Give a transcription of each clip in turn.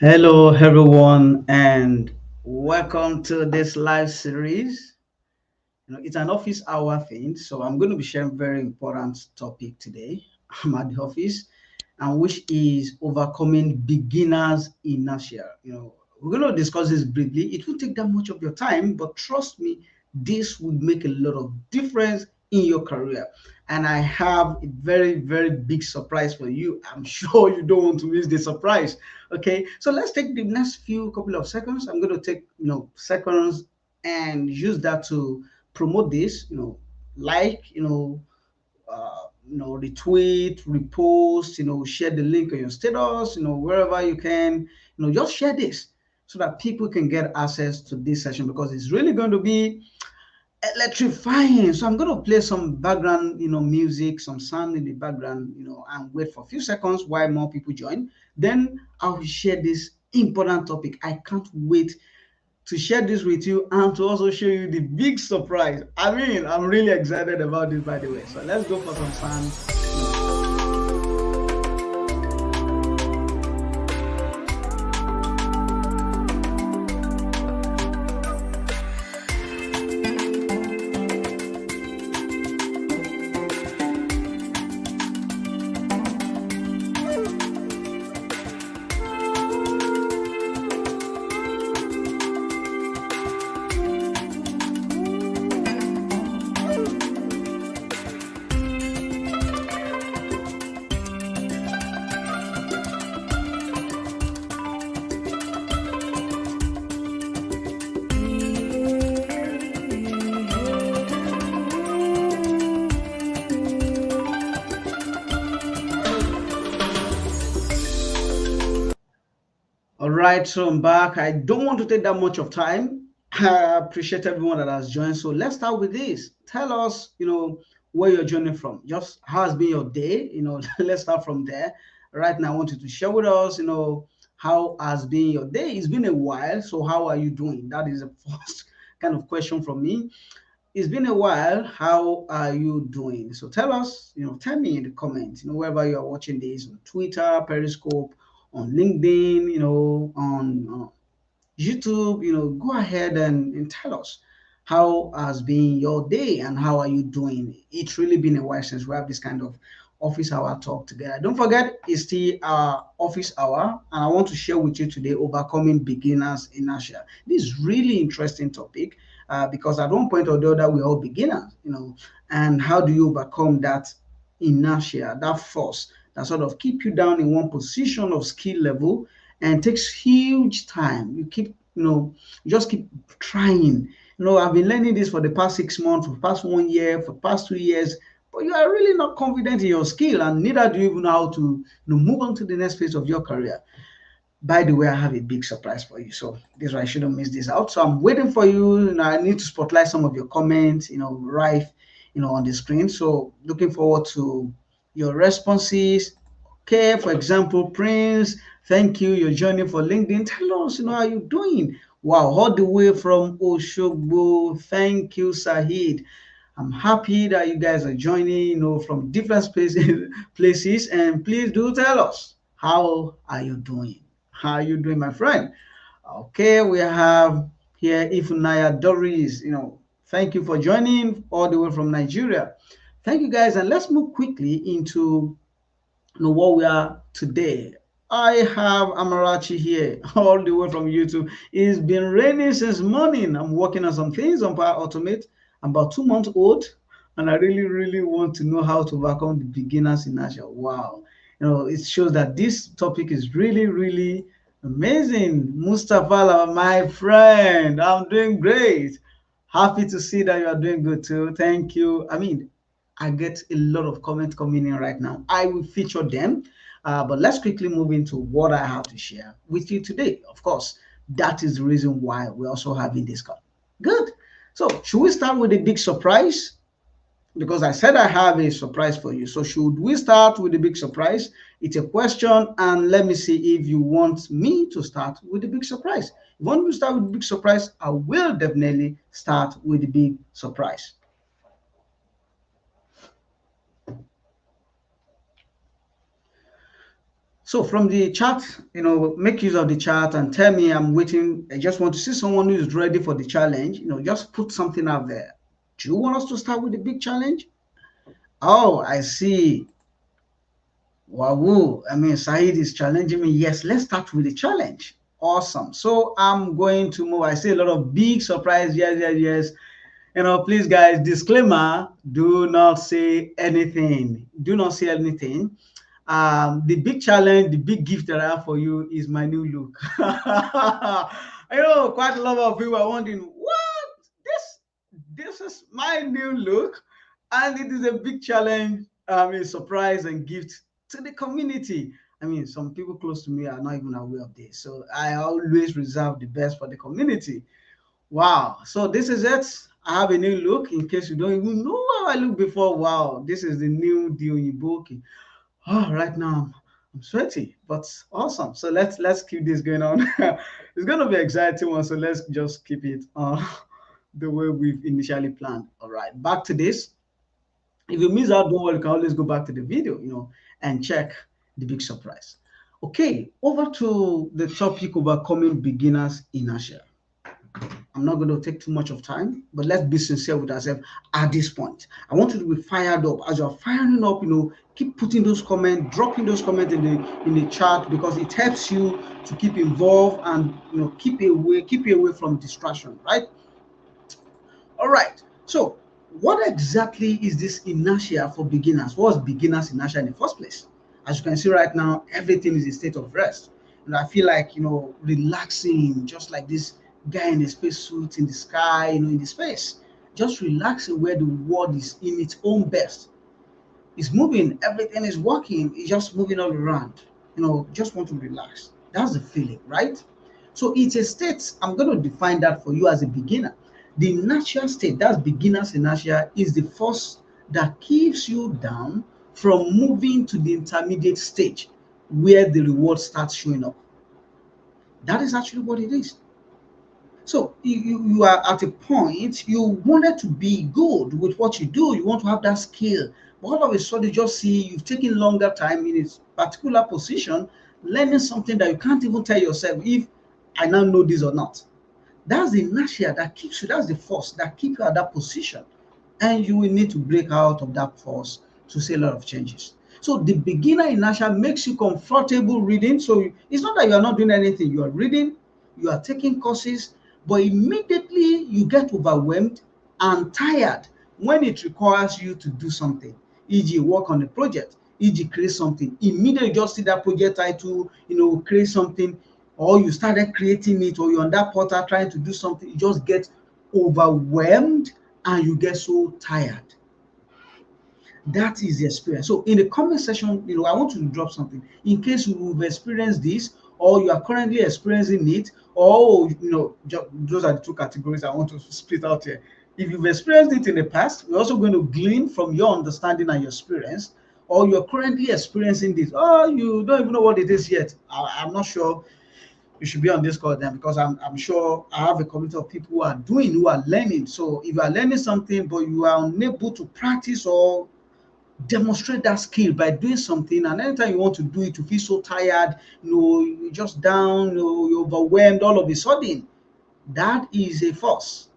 Hello, everyone, and welcome to this live series. It's an office hour thing, so I'm going to be sharing very important topic today. I'm at the office, and which is overcoming beginners inertia. We're going to discuss this briefly. It won't take that much of your time, but trust me, this will make a lot of difference in your career. And I have a very, very big surprise for you. I'm sure you don't want to miss the surprise. Okay, so let's take the next few couple of seconds. I'm going to take seconds and use that to promote this. Like retweet, repost, share the link on your status, wherever you can, just share this so that people can get access to this session because it's really going to be electrifying. So I'm going to play some background, music, some sound in the background, and wait for a few seconds while more people join. Then I will share this important topic. I can't wait to share this with you and to also show you the big surprise. I mean, I'm really excited about this, by the way. So let's go for some sound. All right, so I'm back. I don't want to take that much of time. I appreciate everyone that has joined. So let's start with this. Tell us, where you're joining from. Just how has been your day? Let's start from there. Right now, I want you to share with us, how has been your day? It's been a while. So how are you doing? That is the first kind of question from me. It's been a while. How are you doing? So tell us, tell me in the comments, wherever you are watching this on Twitter, Periscope, on LinkedIn, on YouTube, go ahead and tell us how has been your day and how are you doing. It's really been a while since we have this kind of office hour talk together. Don't forget, it's the office hour, and I want to share with you today overcoming beginners inertia. This is really interesting topic because at one point or the other we're all beginners, and how do you overcome that inertia, that force that sort of keep you down in one position of skill level and takes huge time. You just keep trying. I've been learning this for the past 6 months, for the past 1 year, for the past 2 years, but you are really not confident in your skill, and neither do you even know how to move on to the next phase of your career. By the way, I have a big surprise for you. So this I shouldn't miss this out. So I'm waiting for you. I need to spotlight some of your comments, right, on the screen. So looking forward to your responses. Okay, for example, Prince, thank you. You're joining for LinkedIn. Tell us, how you doing? Wow, all the way from Oshogbo. Thank you, Sahid. I'm happy that you guys are joining, from different spaces, places, and please do tell us how are you doing? How are you doing, my friend? Okay, we have here Ifunaya Doris. Thank you for joining all the way from Nigeria. Thank you guys, and let's move quickly into what we are today. I have Amarachi here all the way from YouTube. It's been raining since morning. I'm working on some things on Power Automate. I'm about 2 months old, and I really, really want to know how to overcome the beginners inertia. Wow. It shows that this topic is really, really amazing. Mustafa, my friend, I'm doing great. Happy to see that you are doing good too. Thank you. I mean, I get a lot of comments coming in right now. I will feature them. But let's quickly move into what I have to share with you today. Of course, that is the reason why we're also having this call. Good. So, should we start with a big surprise? Because I said I have a surprise for you. So, should we start with the big surprise? It's a question, and let me see if you want me to start with the big surprise. If you want me to start with the big surprise, I will definitely start with the big surprise. So from the chat, make use of the chat and tell me I'm waiting. I just want to see someone who is ready for the challenge. Just put something out there. Do you want us to start with the big challenge? Oh, I see. Wow. I mean, Saeed is challenging me. Yes, let's start with the challenge. Awesome. So I'm going to move. I see a lot of big surprise. Yes, yes, yes. Please, guys, disclaimer, do not say anything. Do not say anything. The big challenge, the big gift that I have for you is my new look. Quite a lot of people are wondering, what? This is my new look, and it is a big challenge, a surprise and gift to the community. I mean, some people close to me are not even aware of this. So I always reserve the best for the community. Wow. So this is it. I have a new look in case you don't even know how I look before. Wow. This is the new deal in book. Oh, right now I'm sweaty, but awesome. So let's keep this going on. It's gonna be exciting one. So let's just keep it the way we've initially planned. All right, back to this. If you miss out, don't worry, you can always go back to the video, and check the big surprise. Okay, over to the topic overcoming beginners inertia. I'm not going to take too much of time, but let's be sincere with ourselves at this point. I want you to be fired up. As you're firing up, keep putting those comments, dropping those comments in the chat, because it helps you to keep involved and keep you away from distraction, right? All right. So, what exactly is this inertia for beginners? What's beginners inertia in the first place? As you can see right now, everything is a state of rest. And I feel like, relaxing, just like this guy in a spacesuit in the sky, in the space, just relaxing where the world is in its own best. It's moving, everything is working, it's just moving all around. Just want to relax. That's the feeling, right? So it's a state. I'm going to define that for you as a beginner. The natural state, that's beginner's inertia, is the force that keeps you down from moving to the intermediate stage where the reward starts showing up. That is actually what it is. So you are at a point, you wanted to be good with what you do, you want to have that skill, but all of a sudden you just see you've taken longer time in a particular position, learning something that you can't even tell yourself if I now know this or not. That's the inertia that keeps you, that's the force that keeps you at that position. And you will need to break out of that force to see a lot of changes. So the beginner inertia makes you comfortable reading. So it's not that you are not doing anything, you are reading, you are taking courses, but immediately you get overwhelmed and tired when it requires you to do something, e.g., work on a project, e.g., create something. Immediately you just see that project title, create something, or you started creating it, or you're on that portal trying to do something, you just get overwhelmed and you get so tired. That is the experience. So in the comment section, I want you to drop something in case you've experienced this, or you are currently experiencing it, or those are the two categories I want to split out here. If you've experienced it in the past, we're also going to glean from your understanding and your experience, or you're currently experiencing this. Oh, you don't even know what it is yet. I'm not sure. You should be on this call then, because I'm sure I have a community of people who are learning. So if you are learning something but you are unable to practice or demonstrate that skill by doing something, and anytime you want to do it, you feel so tired, you're just down, you're overwhelmed all of a sudden, that is a force,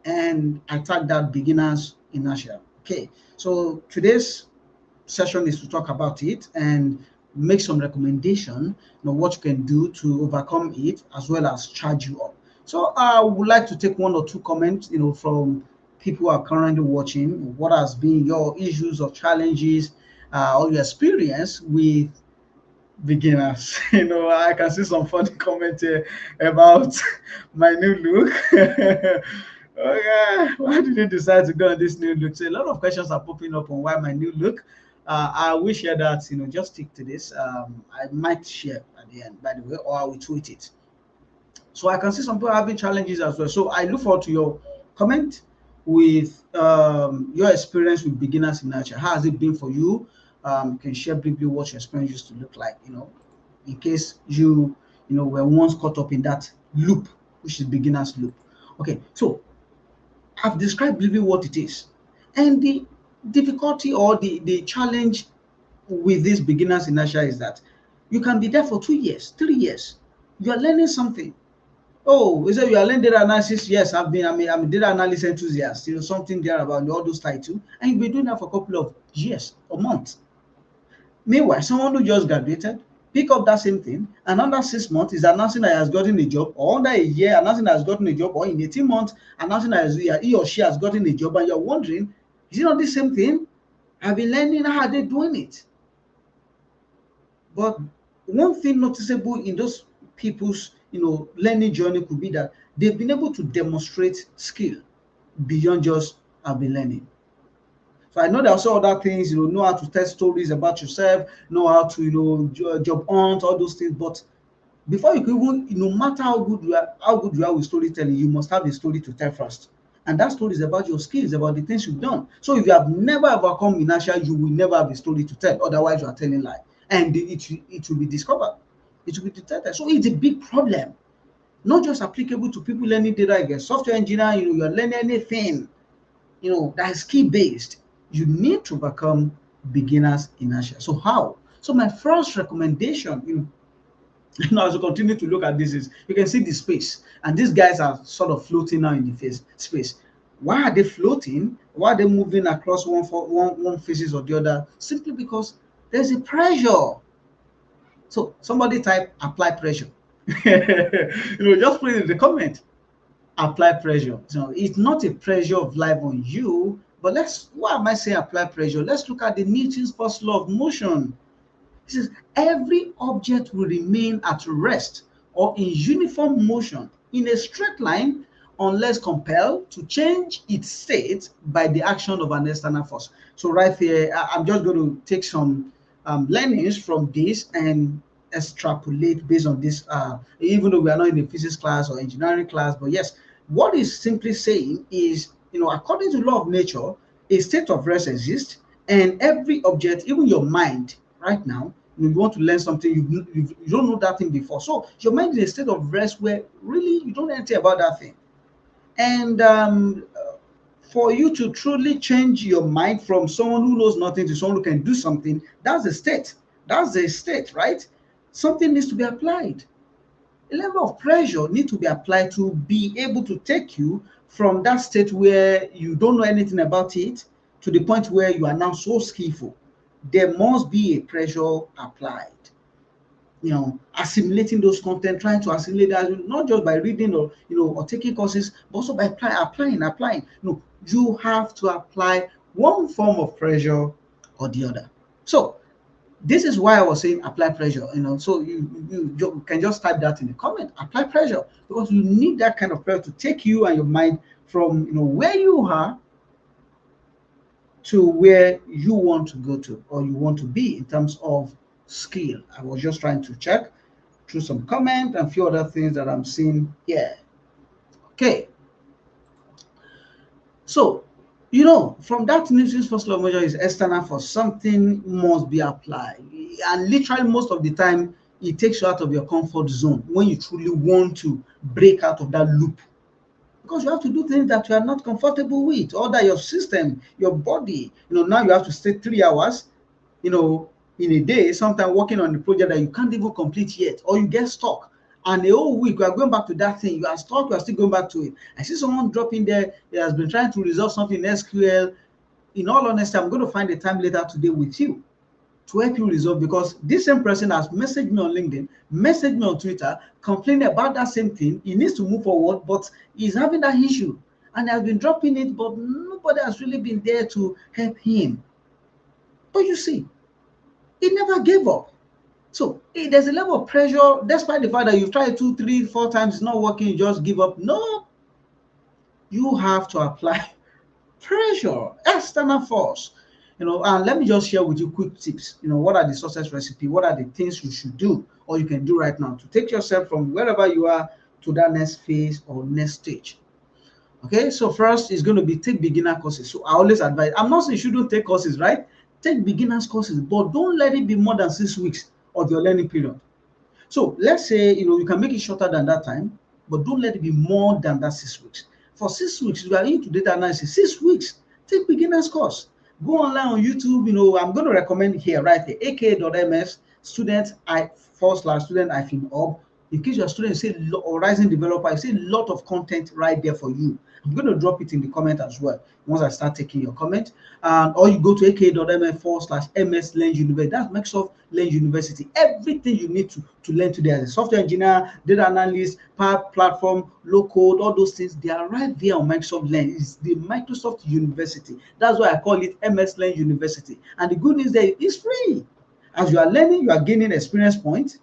and I tag that beginners inertia. Okay, so today's session is to talk about it and make some recommendation, what you can do to overcome it, as well as charge you up. So I would like to take one or two comments, from people who are currently watching. What has been your issues or challenges, or your experience with beginners? I can see some funny comment here about my new look. Okay, why did you decide to go on this new look? So a lot of questions are popping up on why my new look. I will share that, just stick to this. I might share at the end, by the way, or I will tweet it. So I can see some people having challenges as well. So I look forward to your comment with your experience with beginners inertia. How has it been for you? You can share briefly what your experience used to look like, in case you were once caught up in that loop, which is beginner's loop. Okay, so I've described briefly what it is. And the difficulty or the challenge with this beginner's inertia is that You can be there for 2 years, 3 years. You are learning something. Oh, is it you are learning data analysis? Yes, I'm a data analysis enthusiast, something there about all those titles. And you've been doing that for a couple of years or months. Meanwhile, someone who just graduated, pick up that same thing, and under 6 months is announcing that he has gotten a job, or under a year announcing that he has gotten a job, or in 18 months announcing that he or she has gotten a job, and you're wondering, is it not the same thing? I've been learning, how are they doing it? But one thing noticeable in those people's learning journey could be that they've been able to demonstrate skill beyond just I've been learning. So I know there are also other things, know how to tell stories about yourself, know how to, job hunt, all those things. But before you can even, no matter how good you are with storytelling, you must have a story to tell first. And that story is about your skills, about the things you've done. So if you have never overcome inertia, you will never have a story to tell. Otherwise, you are telling lie, and it will be discovered. It will be detected. So it's a big problem, not just applicable to people learning data, again, software engineer. You're learning anything, that is skill based. You need to become beginners inertia. So how? So my first recommendation, as you continue to look at this, is you can see the space, and these guys are sort of floating now in the space. Why are they floating? Why are they moving across one faces or the other? Simply because there's a pressure. So somebody type apply pressure. Just put it in the comment. Apply pressure. So it's not a pressure of life on you, but why am I saying apply pressure? Let's look at the Newton's first law of motion. It says every object will remain at rest or in uniform motion in a straight line unless compelled to change its state by the action of an external force. So right here, I'm just going to take some learnings from this and extrapolate based on this, even though we are not in a physics class or engineering class. But yes, what is simply saying is, according to law of nature, a state of rest exists, and every object, even your mind right now, you want to learn something, you don't know that thing before. So your mind is in a state of rest where really you don't know anything about that thing. And for you to truly change your mind from someone who knows nothing to someone who can do something, that's the state. That's the state, right? Something needs to be applied. A level of pressure needs to be applied to be able to take you from that state where you don't know anything about it to the point where you are now so skillful. There must be a pressure applied. Assimilating those content, trying to assimilate that, not just by reading or taking courses, but also by applying. You have to apply one form of pressure or the other. So this is why I was saying apply pressure. So you can just type that in the comment. Apply pressure, because you need that kind of pressure to take you and your mind from where you are to where you want to go to, or you want to be in terms of skill. I was just trying to check through some comment and a few other things that I'm seeing here. Okay. So, from that Newton's first law of motion is external force. Something must be applied. And literally most of the time, it takes you out of your comfort zone when you truly want to break out of that loop. Because you have to do things that you are not comfortable with, or that your system, your body, now you have to stay 3 hours, in a day, sometimes working on a project that you can't even complete yet, or you get stuck. And a whole week, you are going back to that thing. You are stuck, you are still going back to it. I see someone dropping there, he has been trying to resolve something in SQL. In all honesty, I'm going to find a time later today with you to help you resolve, because this same person has messaged me on LinkedIn, messaged me on Twitter, complaining about that same thing. He needs to move forward, but he's having that issue. And I've been dropping it, but nobody has really been there to help him. But you see, he never gave up. So there's a level of pressure, despite the fact that you've tried 2, 3, 4 times, it's not working, you just give up. No, you have to apply pressure, external force. And let me just share with you quick tips. What are the success recipe? What are the things you should do or you can do right now to take yourself from wherever you are to that next phase or next stage? Okay, so first is going to be take beginner courses. So I always advise, I'm not saying you shouldn't take courses, right? Take beginners courses, but don't let it be more than 6 weeks of your learning period. So let's say, you can make it shorter than that time, but don't let it be more than that 6 weeks. For 6 weeks, you are into data analysis, 6 weeks, take beginners course. Go online on YouTube. I'm going to recommend here, right here, aka.ms student I / student hub. In case you're a student, you say or rising developer, you see a lot of content right there for you. I'm going to drop it in the comment as well once I start taking your comment. Or you go to aka.ms / ms learn university. That's Microsoft Learn University. Everything you need to learn today as a software engineer, data analyst, power platform, low code, all those things, they are right there on Microsoft Learn. It's the Microsoft University. That's why I call it MS Learn University. And the good news there is free. As you are learning, you are gaining experience points.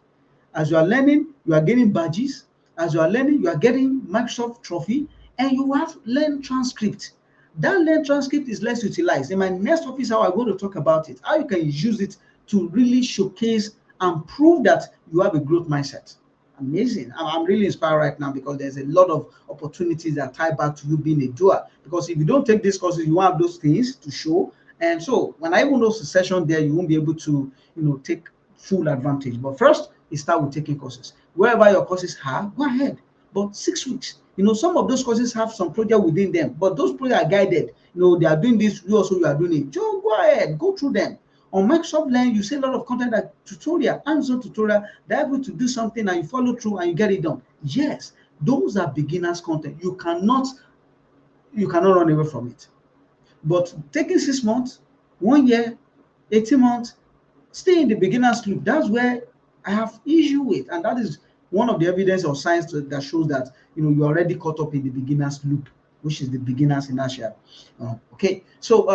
As you are learning, you are getting badges. As you are learning, you are getting Microsoft trophy, and you have learn transcript. That learn transcript is less utilized. In my next office hour, I'm going to talk about it, how you can use it to really showcase and prove that you have a growth mindset. Amazing. I'm really inspired right now because there's a lot of opportunities that tie back to you being a doer. Because if you don't take these courses, you won't have those things to show. And so when I even host a session there, you won't be able to, take full advantage. But first, you start with taking courses. Wherever your courses are, go ahead. But 6 weeks. Some of those courses have some project within them, but those projects are guided. They are doing this, you are doing it. Just go ahead, go through them. On Microsoft Learn, you see a lot of content like tutorial, hands-on tutorial, they're able to do something and you follow through and you get it done. Yes, those are beginners content. You cannot run away from it. But taking 6 months, 1 year, 18 months, stay in the beginner's loop. That's where I have issue with, and that is one of the evidence of science that shows that you're already caught up in the beginner's loop, which is the beginner's inertia. Okay, so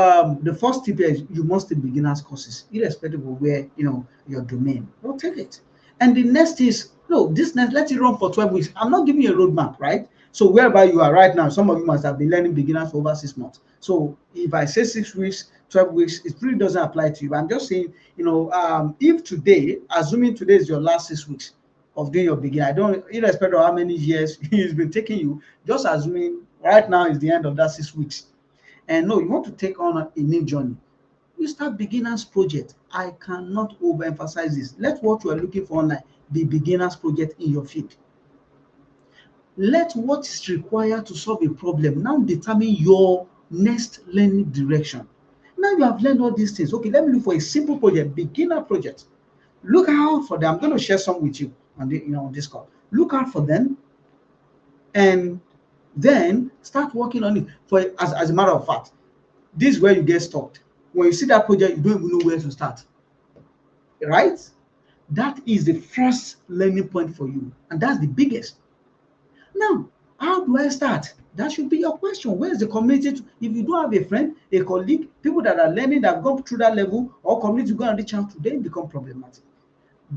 the first tip is you must take beginners courses, irrespective of where your domain. Well, take it. And the next is no, this next let it run for 12 weeks. I'm not giving you a roadmap, right? So wherever you are right now, some of you must have been learning beginners for over 6 months. So if I say 6 weeks, 12 weeks, it really doesn't apply to you. I'm just saying, if today, assuming today is your last 6 weeks of doing your beginner, I don't, irrespective of how many years it's been taking you, just assuming right now is the end of that 6 weeks. And no, you want to take on a new journey. You start beginners project. I cannot overemphasize this. Let what you are looking for online be beginners project in your field. Let what is required to solve a problem now determine your next learning direction. Now you have learned all these things. Okay, let me look for a simple project, beginner project. Look out for them. I'm going to share some with you on this call. Look out for them and then start working on it. As a matter of fact, this is where you get stuck. When you see that project, you don't even know where to start. Right? That is the first learning point for you, and that's the biggest. Now, how do I start? That should be your question. Where is the community? If you don't have a friend, a colleague, people that are learning, that have gone through that level, or community go and reach out to them, become problematic.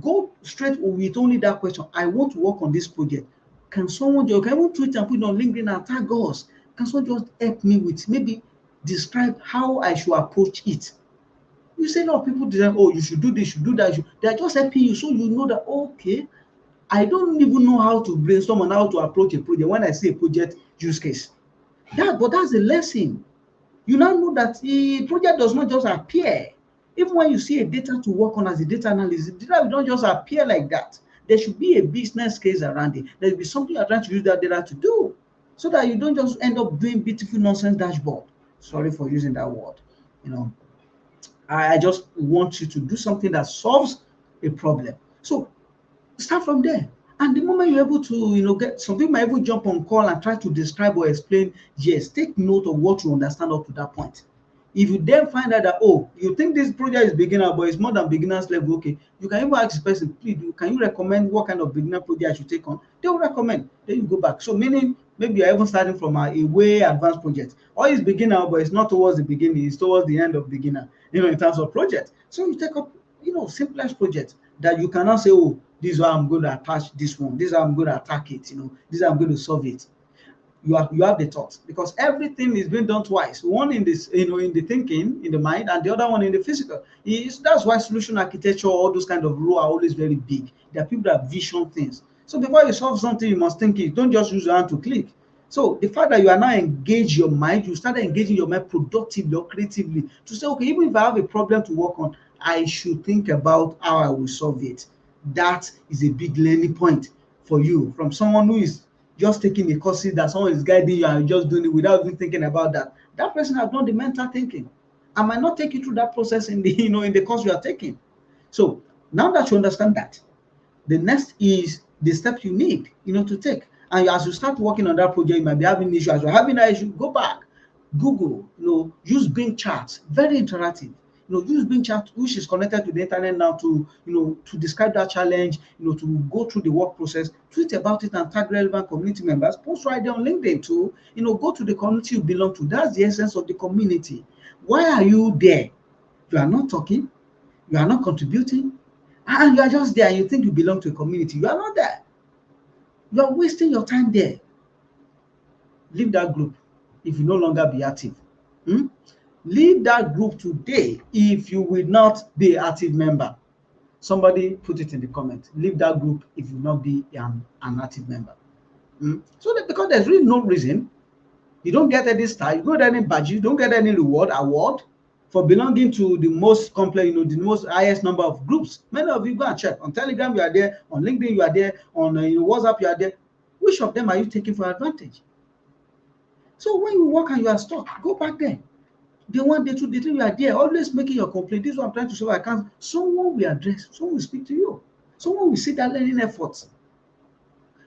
Go straight with only that question. I want to work on this project. Can someone just, can even tweet and put it on LinkedIn and tag us? Can someone just help me with maybe describe how I should approach it? You say a lot of people design, oh, you should do this, you should do that. They're just helping you so you know that, okay, I don't even know how to brainstorm on how to approach a project when I see a project use case. But that's the lesson. You now know that the project does not just appear. Even when you see a data to work on as a data analyst, the data will not just appear like that. There should be a business case around it. There will be something you're trying to use that data to do so that you don't just end up doing beautiful nonsense dashboard. Sorry for using that word. I just want you to do something that solves a problem. So start from there. And the moment you're able to, get some people might even jump on call and try to describe or explain, yes, take note of what you understand up to that point. If you then find out that, oh, you think this project is beginner, but it's more than beginner's level, okay, you can even ask the person, please, can you recommend what kind of beginner project I should take on? They will recommend. Then you go back. So meaning maybe you're even starting from a way advanced project. Or it's beginner, but it's not towards the beginning, it's towards the end of beginner, in terms of project. So you take up, simplest project that you cannot say, oh, this is how I'm going to attach this one, this is how I'm going to attack it, this is how I'm going to solve it. You have the thought, because everything is being done twice, one in this, in the thinking, in the mind, and the other one in the physical. That's why solution architecture, all those kind of rules are always very big. There are people that vision things. So before you solve something, you must think it. Don't just use your hand to click. So the fact that you are now engaged your mind, you start engaging your mind productively or creatively to say, okay, even if I have a problem to work on, I should think about how I will solve it. That is a big learning point for you from someone who is just taking a course that someone is guiding you and just doing it without even thinking about that. That person has done the mental thinking. I might not take you through that process in the in the course you are taking. So now that you understand that, the next is the steps you need to take. And as you start working on that project, you might be having issues. As you're having that issue, go back, Google, use Bing Charts, very interactive. Use Bing Chat, which is connected to the internet now, to to describe that challenge, to go through the work process, tweet about it and tag relevant community members, post right there on LinkedIn too. Go to the community you belong to. That's the essence of the community. Why are you there? You are not talking, you are not contributing, and you are just there and you think you belong to a community. You are not there. You are wasting your time there. Leave that group if you no longer be active. Hmm? Leave that group today if you will not be an active member. Somebody put it in the comment. Leave that group if you will not be an active member. So that, because there's really no reason. You don't get any star, you don't get any badge, you don't get any award for belonging to the most complex, the most highest number of groups. Many of you go and check. On Telegram, you are there. On LinkedIn, you are there. On WhatsApp, you are there. Which of them are you taking for advantage? So when you work and you are stuck, go back there. Day one, day two, day three, you are there, always making your complaint. This is what I'm trying to solve. I can't. Someone will address, someone will speak to you. Someone will see that learning efforts.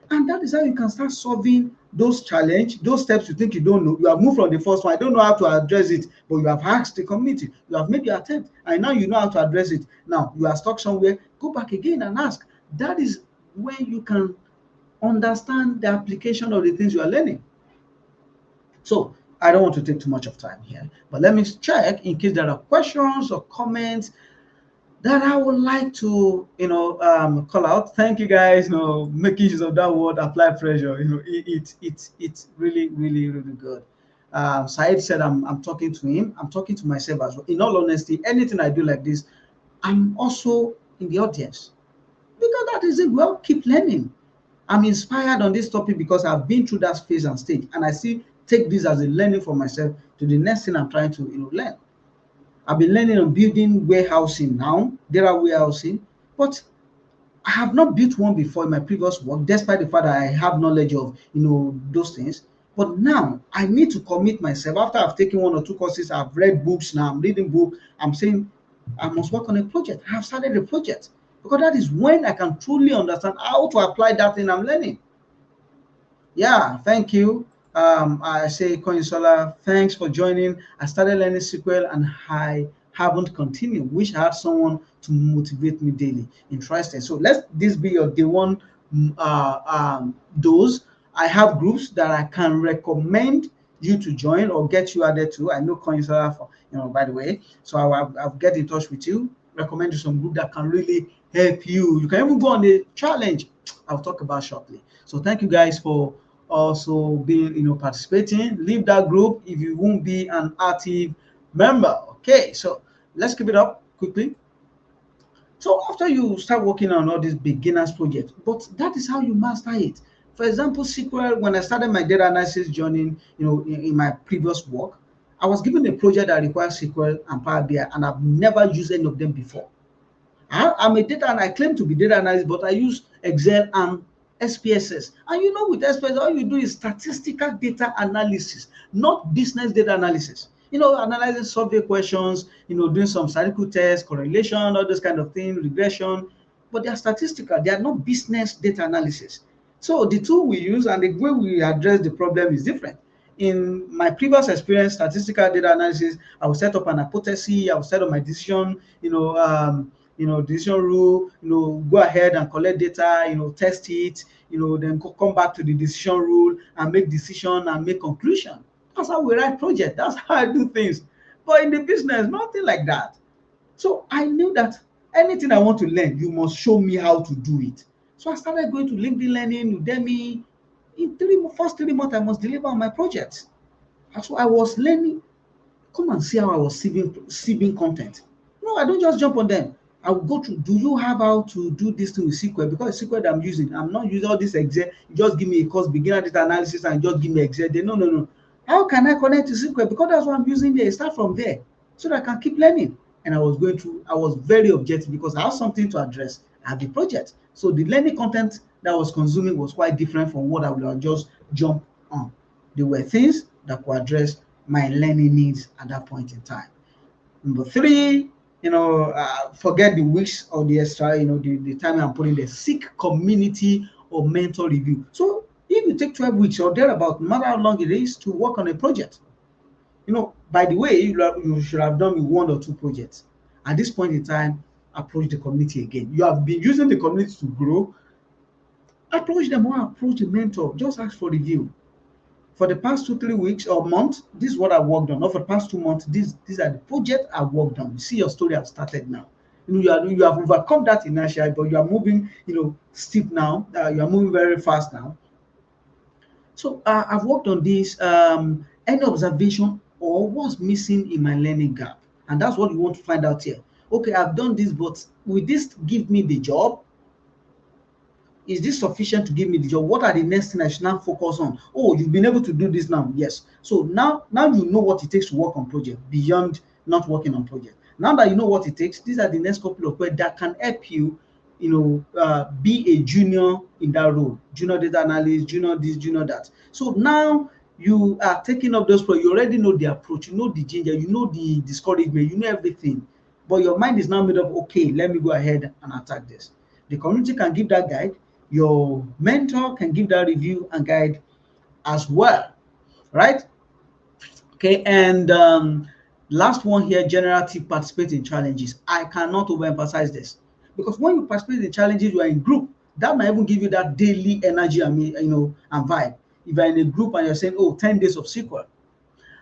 And that is how you can start solving those challenges, those steps you think you don't know. You have moved from the first one, I don't know how to address it, but you have asked the community, you have made your attempt, and now you know how to address it. Now you are stuck somewhere, go back again and ask. That is when you can understand the application of the things you are learning. So I don't want to take too much of time here, but let me check in case there are questions or comments that I would like to, call out. Thank you guys, making use of that word, apply pressure. It's really, really, really good. Said said I'm talking to him. I'm talking to myself as well. In all honesty, anything I do like this, I'm also in the audience, because that is it. Well, keep learning. I'm inspired on this topic because I've been through that phase and stage, and I see take this as a learning for myself to the next thing I'm trying to learn. I've been learning on building warehousing now, data warehousing, but I have not built one before in my previous work, despite the fact that I have knowledge of those things. But now I need to commit myself. After I've taken one or two courses, I've read books now, I'm reading books, I'm saying I must work on a project. I have started a project because that is when I can truly understand how to apply that thing I'm learning. Yeah, thank you. I say Coinsola, thanks for joining. I started learning SQL and I haven't continued. Wish I had someone to motivate me daily. Interesting. So let this be your day one dose. I have groups that I can recommend you to join or get you added to. I know Coinsola, for by the way. So I'll get in touch with you. Recommend you some group that can really help you. You can even go on a challenge I'll talk about shortly. So thank you guys for also being participating. Leave that group if you won't be an active member. Okay, so let's keep it up quickly. So after you start working on all these beginners projects, but that is how you master it. For example, SQL, when I started my data analysis journey, in my previous work, I was given a project that requires SQL and Power BI, and I've never used any of them before. I'm a data and I claim to be data analyst, but I use Excel and SPSS. And with SPSS, all you do is statistical data analysis, not business data analysis. Analyzing survey questions, doing some statistical tests, correlation, all those kind of things, regression, but they are statistical. They are not business data analysis. So the tool we use and the way we address the problem is different. In my previous experience, statistical data analysis, I will set up an hypothesis, I will set up my decision, decision rule, go ahead and collect data, test it, then come back to the decision rule and make decision and make conclusion. That's how we write project. That's how I do things. But in the business, nothing like that. So I knew that anything I want to learn, you must show me how to do it. So I started going to LinkedIn Learning, Udemy. In first 3 months, I must deliver on my projects. So I was learning. Come and see how I was sieving content. No, I don't just jump on them. I will go through, do you have how to do this thing with SQL? Because SQL that I'm using, I'm not using all this Excel. You just give me a course, beginner data analysis, and just give me Excel. No. How can I connect to SQL? Because that's what I'm using there. Start from there so that I can keep learning. And I was very objective because I have something to address. I have the project. So the learning content that I was consuming was quite different from what I would have just jump on. There were things that could address my learning needs at that point in time. Number three, forget the weeks or the extra, the time I'm putting there. Seek community or mentor review. So if you take 12 weeks or thereabout, no matter how long it is to work on a project, by the way, you should have done one or two projects. At this point in time, approach the community again. You have been using the community to grow. Approach them or approach the mentor. Just ask for review. For the past 2 3 weeks or months, this is what I worked on. Or for the past 2 months, these are the projects I worked on. You see, your story has started now. You have overcome that inertia, but you are moving, steep now. You are moving very fast now. So I've worked on this. Any observation or what's missing in my learning gap, and that's what you want to find out here. Okay, I've done this, but will this give me the job? Is this sufficient to give me the job? What are the next things I should now focus on? Oh, you've been able to do this now. Yes. So now you know what it takes to work on project beyond not working on project. Now that you know what it takes, these are the next couple of questions that can help you, be a junior in that role, junior data analyst, junior this, junior that. So now you are taking up those projects. You already know the approach, you know the ginger, you know the discouragement, you know everything. But your mind is now made up, okay, let me go ahead and attack this. The community can give that guide, your mentor can give that review and guide as well, right? Okay, and last one here, general tip: participate in challenges. I cannot overemphasize this, because when you participate in challenges, you are in group. That might even give you that daily energy and and vibe. If you're in a group and you're saying, oh, 10 days of SQL,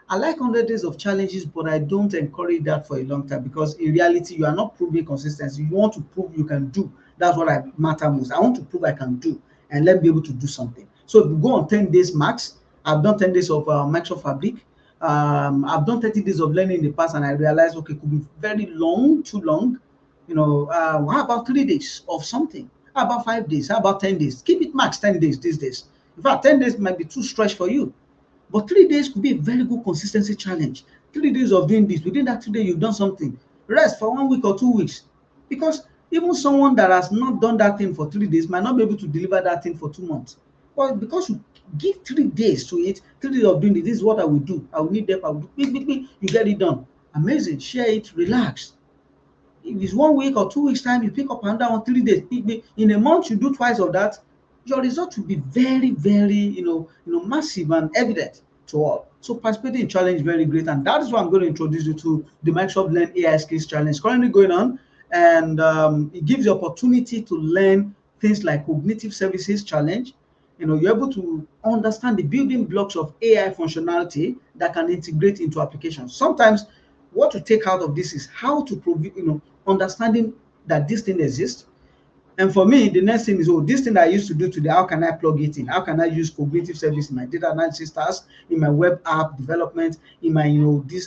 I like 100 days of challenges, but I don't encourage that for a long time, because in reality, you are not proving consistency. You want to prove you can do. That's what I matter most. I want to prove I can do and let me be able to do something. So if you go on 10 days max, I've done 10 days of Microsoft Fabric. I've done 30 days of learning in the past, and I realized, okay, it could be very long, too long. How about 3 days of something? How about 5 days? How about 10 days? Keep it max 10 days these days. In fact, 10 days might be too stretched for you. But 3 days could be a very good consistency challenge. 3 days of doing this, within that 3 days, you've done something. Rest for 1 week or 2 weeks. Because even someone that has not done that thing for 3 days might not be able to deliver that thing for 2 months. But because you give 3 days to it, 3 days of doing it, this is what I will do. I will need them, I will do, you get it done. Amazing. Share it, relax. If it's 1 week or 2 weeks time, you pick up another one, 3 days. In a month, you do twice of that. Your result will be very, very, massive and evident to all. So participating in challenge is very great, and that is why I'm going to introduce you to the Microsoft Learn AI Skills Challenge currently going on, and it gives you opportunity to learn things like cognitive services challenge. You're able to understand the building blocks of AI functionality that can integrate into applications. Sometimes what to take out of this is how to provide, understanding that this thing exists. And for me, the next thing is, oh, this thing that I used to do today, how can I plug it in? How can I use cognitive service in my data analysis tasks, in my web app development, in my,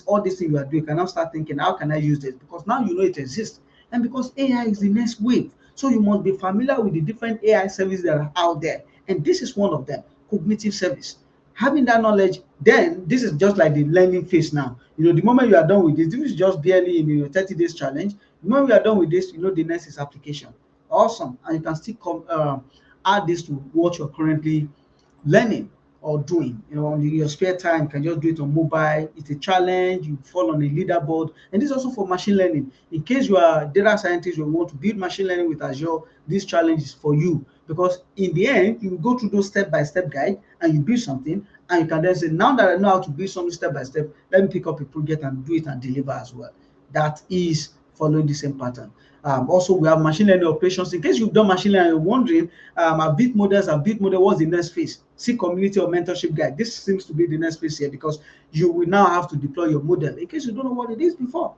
all these things you are doing? You can now start thinking, how can I use this? Because now you know it exists. And because AI is the next wave. So you must be familiar with the different AI services that are out there. And this is one of them, cognitive service. Having that knowledge, then this is just like the learning phase now. The moment you are done with this is just barely in your 30 days challenge. The moment you are done with this, the next is application. Awesome. And you can still add this to what you're currently learning or doing. On your spare time, you can just do it on mobile. It's a challenge. You fall on a leaderboard. And this is also for machine learning. In case you are a data scientist, you want to build machine learning with Azure, this challenge is for you. Because in the end, you go through those step-by-step guide and you build something, and you can then say, now that I know how to build something step-by-step, let me pick up a project and do it and deliver as well. That is following the same pattern. Also, we have machine learning operations. In case you've done machine learning, you're wondering, I've built models, what's the next phase? See community or mentorship guide. This seems to be the next phase here, because you will now have to deploy your model in case you don't know what it is before.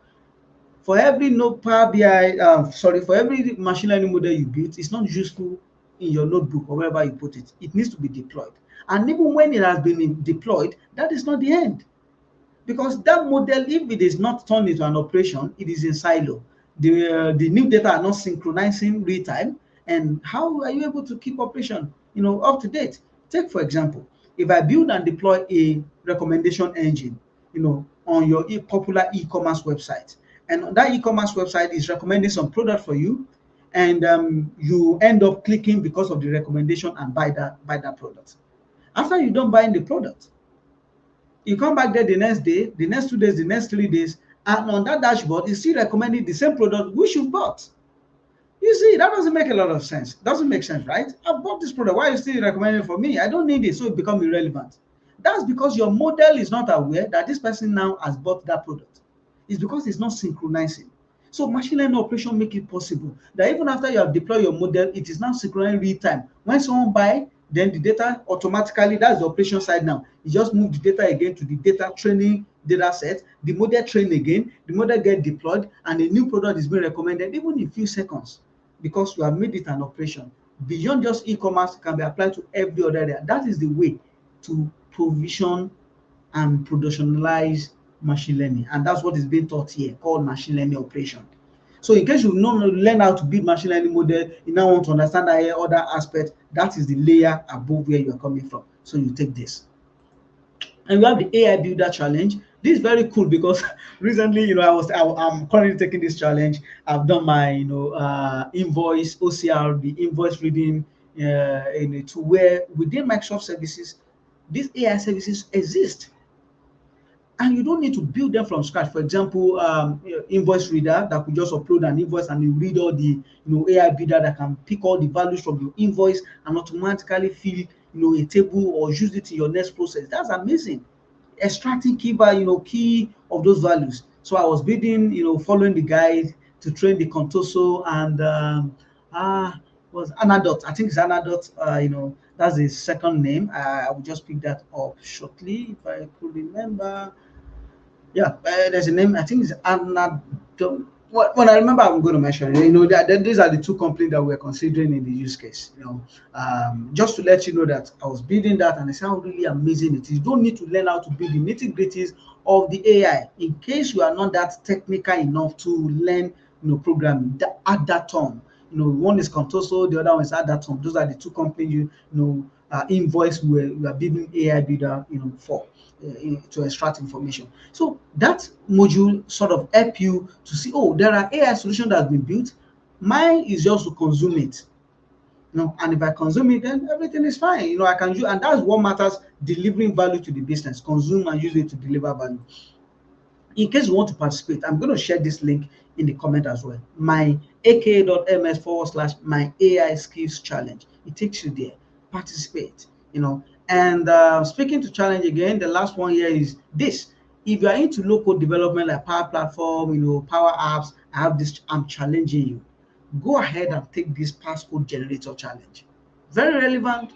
For every Power BI, for every machine learning model you build, it's not useful in your notebook or wherever you put it. It needs to be deployed. And even when it has been deployed, that is not the end. Because that model, if it is not turned into an operation, it is in silo. The new data are not synchronizing real time. And how are you able to keep operation, up to date? Take, for example, if I build and deploy a recommendation engine, on your popular e-commerce website, and that e-commerce website is recommending some product for you, and you end up clicking because of the recommendation and buy that product. After you're done buying the product, you come back there the next day, the next 2 days, the next 3 days, And on that dashboard, it's still recommending the same product which you bought. You see, that doesn't make a lot of sense. Doesn't make sense, right? I bought this product. Why are you still recommending it for me? I don't need it, so it becomes irrelevant. That's because your model is not aware that this person now has bought that product. It's because it's not synchronizing. So machine learning operation make it possible that even after you have deployed your model, it is now synchronizing real time. When someone buy, then the data automatically, that's the operation side now. You just move the data again to the data training data set, the model train again, the model get deployed, and a new product is being recommended even in few seconds because you have made it an operation. Beyond just e-commerce, can be applied to every other area. That is the way to provision and productionalize machine learning. And that's what is being taught here, called machine learning operation. So in case you know learn how to build machine learning model, you now want to understand that other aspect, that is the layer above where you are coming from. So you take this. And we have the AI Builder Challenge. This is very cool because recently, I'm currently taking this challenge. I've done my, invoice OCR, the invoice reading, to where within Microsoft services, these AI services exist, and you don't need to build them from scratch. For example, invoice reader that could just upload an invoice and you read all the AI builder that can pick all the values from your invoice and automatically fill a table or use it in your next process. That's amazing. Extracting key of those values. So I was building, following the guide to train the contoso and was Anadot. I think it's Anadot. That's the second name. I will just pick that up shortly if I could remember. Yeah, there's a name. I think it's Anna. When I remember, I'm going to mention it. That these are the two companies that we're considering in the use case. Just to let you know that I was building that, and it's how really amazing it is. You don't need to learn how to build the nitty gritties of the AI. In case you are not that technical enough to learn, programming, add that term. One is Contoso, the other one is Adatom. Those are the two companies invoice we are building AI builder, for to extract information. So that module sort of help you to see, oh, there are AI solution that has been built. Mine is just to consume it. And if I consume it, then everything is fine. I can use, and that's what matters, delivering value to the business. Consume and use it to deliver value. In case you want to participate, I'm going to share this link in the comment as well. My aka.ms/my AI skills challenge. It takes you there. Participate, And speaking to challenge again, the last one here is this. If you are into low-code development like Power Platform, Power Apps, I have this, I'm challenging you. Go ahead and take this passcode generator challenge. Very relevant.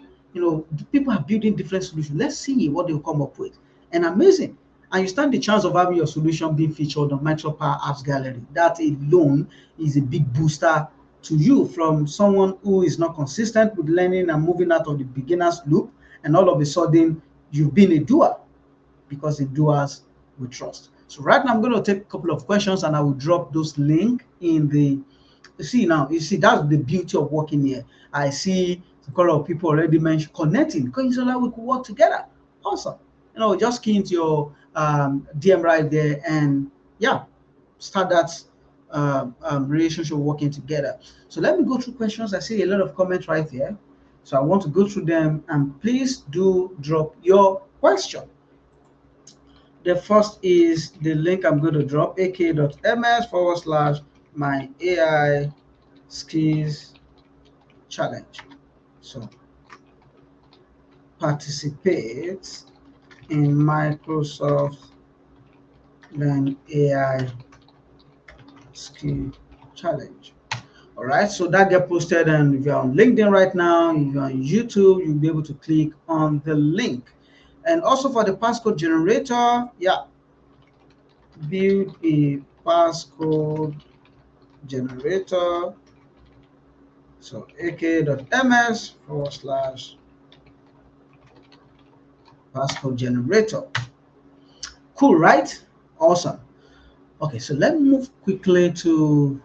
People are building different solutions. Let's see what they'll come up with. And amazing. And you stand the chance of having your solution being featured on Microsoft Power Apps Gallery. That alone is a big booster to you from someone who is not consistent with learning and moving out of the beginner's loop. And all of a sudden, you've been a doer, because in doers we trust. So right now, I'm going to take a couple of questions and I will drop those links in the. You see, that's the beauty of working here. I see a couple of people already mentioned connecting, because so that we could work together. Awesome. Just key into your DM right there, and yeah, start that relationship working together. So let me go through questions. I see a lot of comments right there, so I want to go through them, and please do drop your question. The first is the link I'm going to drop, aka.ms/my AI skills challenge. So participate in Microsoft Learn AI skill challenge. All right, so that get posted, and if you're on LinkedIn right now, if you're on YouTube, you'll be able to click on the link. And also for the passcode generator, yeah, build a passcode generator. So aka.ms/passcode generator. Cool, right? Awesome. Okay, so let me move quickly to,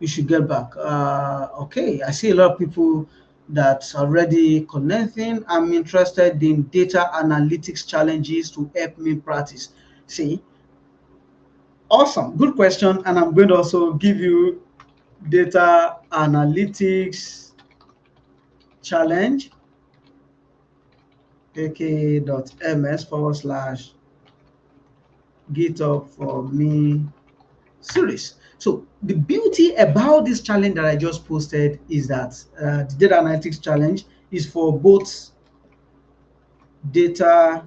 you should get back. Okay, I see a lot of people that's already connecting. I'm interested in data analytics challenges to help me practice. See, awesome, good question. And I'm going to also give you data analytics challenge, aka.ms/. GitHub for me series. So the beauty about this challenge that I just posted is that the data analytics challenge is for both data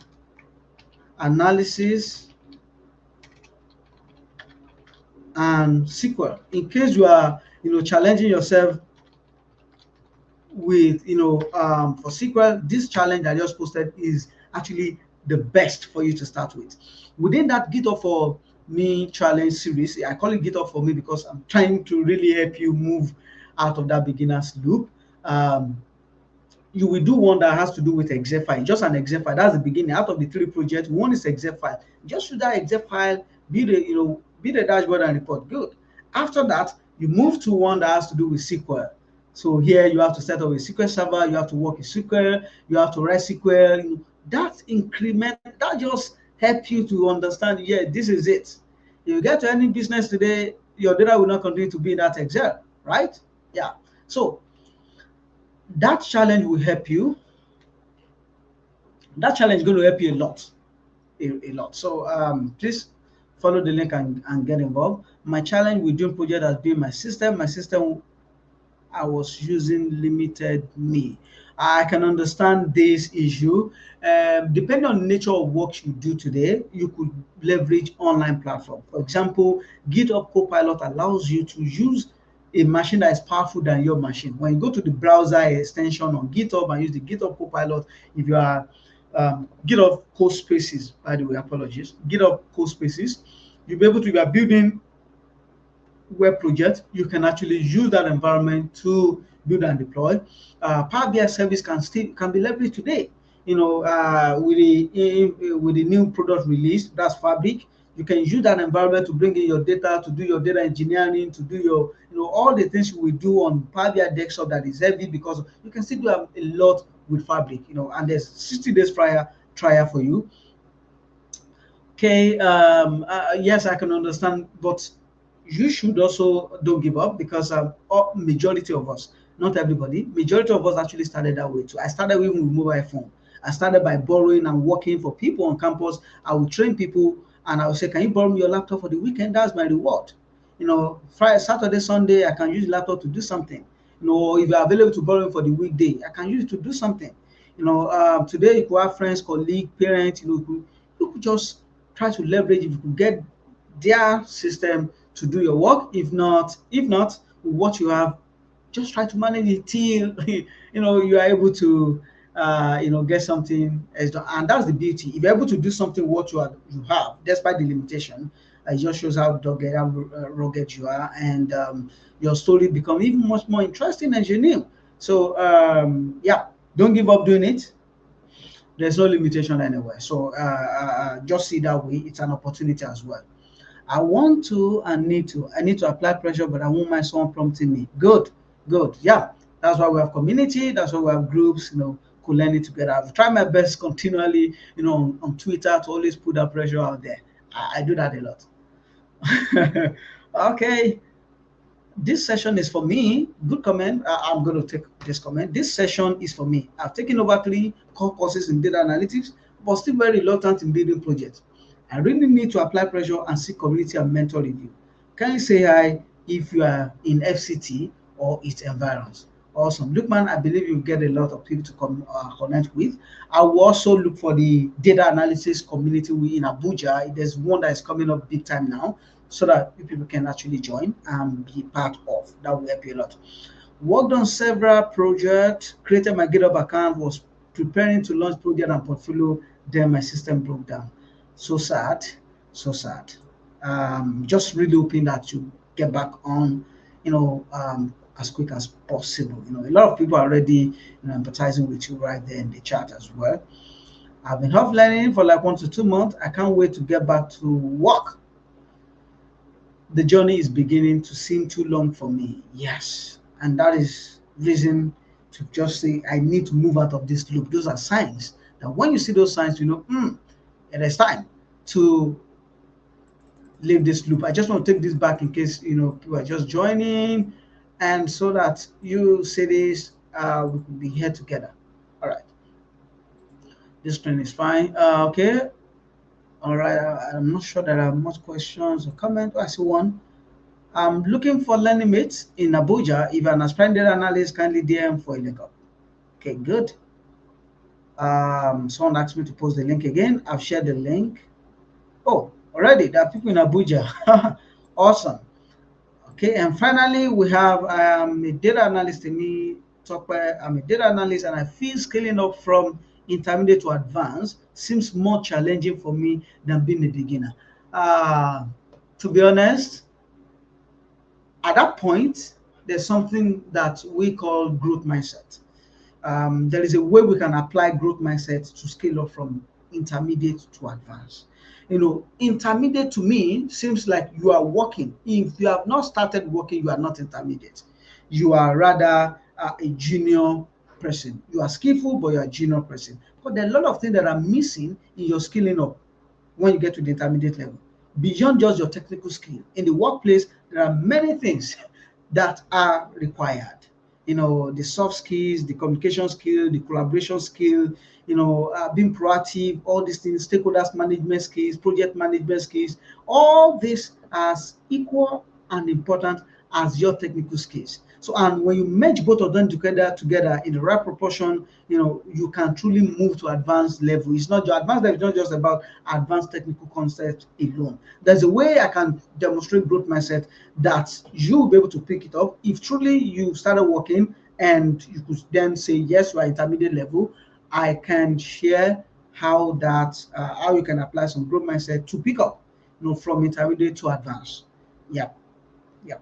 analysis and SQL. In case you are, challenging yourself with, for SQL, this challenge I just posted is actually the best for you to start with. Within that GitHub for me challenge series, I call it GitHub for me because I'm trying to really help you move out of that beginner's loop. You will do one that has to do with Excel file, just an Excel file. That's the beginning. Out of the 3 projects, one is Excel file. Just use that Excel file, build a dashboard and report. Good. After that, you move to one that has to do with SQL. So here you have to set up a SQL server, you have to work in SQL, you have to write SQL. That increment, that just help you to understand, yeah, this is it. If you get to any business today, your data will not continue to be in that Excel, right? Yeah. So that challenge will help you. That challenge is going to help you a lot, a lot. So please follow the link and get involved. My challenge with June project has been my system. My system I was using limited me. I can understand this issue. Depending on the nature of work you do today, you could leverage online platform. For example, GitHub Copilot allows you to use a machine that is powerful than your machine. When you go to the browser extension on GitHub and use the GitHub Copilot, if you are GitHub Code Spaces, by the way, apologies, GitHub Code Spaces, you'll be able to, if you are building web project, you can actually use that environment to build and deploy. Power BI service can be leveraged today. With the new product release, that's Fabric. You can use that environment to bring in your data, to do your data engineering, to do your, all the things you will do on Power BI desktop that is heavy, because you can still do a lot with Fabric. And there's 60 days trial for you. Okay, yes, I can understand, but you should also don't give up, because majority of us, not everybody, majority of us actually started that way too. I started even with mobile phone. I started by borrowing and working for people on campus. I would train people and I would say, can you borrow me your laptop for the weekend? That's my reward. Friday, Saturday, Sunday, I can use the laptop to do something. If you're available to borrow for the weekday, I can use it to do something. Today you could have friends, colleagues, parents, you could just try to leverage, if you could get their system to do your work. If not, what you have, just try to manage it till you are able to get something else done. And that's the beauty. If you're able to do something what you have, despite the limitation, it just shows how dogged, how rugged you are, and your story become even much more interesting and genuine. So yeah, don't give up doing it. There's no limitation anywhere. So just see that way. It's an opportunity as well. I want to and need to. I need to apply pressure, but I won't mind someone prompting me. Good, good. Yeah, that's why we have community. That's why we have groups. Co-learning together. I've tried my best continually. On Twitter to always put that pressure out there. I do that a lot. Okay, this session is for me. Good comment. I'm going to take this comment. This session is for me. I've taken over 3 core courses in data analytics, but still very reluctant in building projects. I really need to apply pressure and seek community and mentor review. Can you say hi if you are in FCT or its environs? Awesome. Lookman, I believe you get a lot of people to connect with. I will also look for the data analysis community in Abuja. There's one that is coming up big time now, so that people can actually join and be part of. That will help you a lot. Worked on several projects, created my GitHub account, was preparing to launch project and portfolio, then my system broke down. So sad, so sad. Just really hoping that you get back on, as quick as possible. A lot of people are already empathizing with you right there in the chat as well. I've been off learning for like 1 to 2 months. I can't wait to get back to work. The journey is beginning to seem too long for me. Yes, and that is reason to just say I need to move out of this loop. Those are signs that when you see those signs, it is time to leave this loop. I just want to take this back in case people are just joining, and so that you say this, we could be here together. All right, this train is fine. Okay. All right, I'm not sure there are much questions or comments. I see one. I'm looking for learning mates in Abuja. If you're an aspiring data analyst, kindly DM for a link up. Okay, good. Someone asked me to post the link again. I've shared the link. Oh, already there are people in Abuja. Awesome. Okay, and finally we have a data analyst in me. I'm a data analyst, and I feel scaling up from intermediate to advanced seems more challenging for me than being a beginner. Uh, to be honest, at that point, there's something that we call growth mindset. There is a way we can apply growth mindset to scale up from intermediate to advanced. Intermediate to me seems like you are working. If you have not started working, you are not intermediate. You are rather a junior person. You are skillful, but you are a junior person. But there are a lot of things that are missing in your scaling up when you get to the intermediate level. Beyond just your technical skill, in the workplace, there are many things that are required. The soft skills, the communication skill, the collaboration skill, being proactive, all these things, stakeholders management skills, project management skills, all this as equal and important as your technical skills. So, and when you merge both of them together in the right proportion, you can truly move to advanced level. It's not your advanced level, it's not just about advanced technical concepts alone. There's a way I can demonstrate growth mindset that you'll be able to pick it up if truly you started working and you could then say, yes, you are intermediate level. I can share how you can apply some growth mindset to pick up, from intermediate to advanced. Yeah, yeah.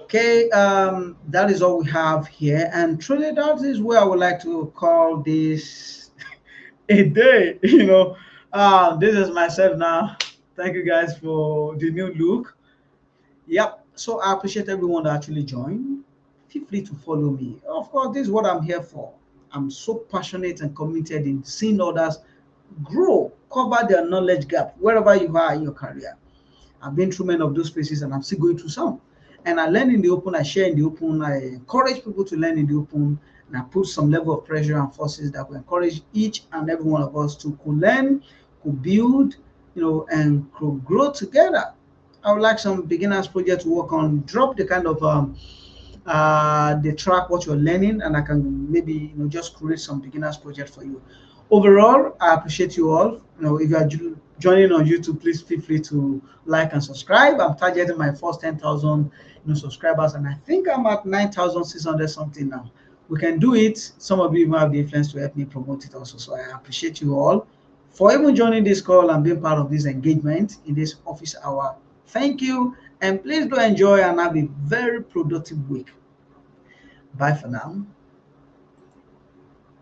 Okay, that is all we have here, and truly that is where I would like to call this a day. This is myself now. Thank you guys for the new look. Yep. So I appreciate everyone that actually joined. Feel free to follow me. Of course, this is what I'm here for. I'm so passionate and committed in seeing others grow, cover their knowledge gap wherever you are in your career. I've been through many of those spaces and I'm still going through some. And I learn in the open, I share in the open, I encourage people to learn in the open, and I put some level of pressure and forces that will encourage each and every one of us to co-learn, co-build, and grow together. I would like some beginners project to work on, drop the kind of they track what you're learning, and I can maybe just create some beginners project for you. Overall, I appreciate you all. If you are joining on YouTube, please feel free to like and subscribe. I'm targeting my first 10,000 subscribers, and I think I'm at 9,600 something now. We can do it. Some of you even have the influence to help me promote it also. So I appreciate you all for even joining this call and being part of this engagement in this office hour. Thank you, and please do enjoy and have a very productive week. Bye for now.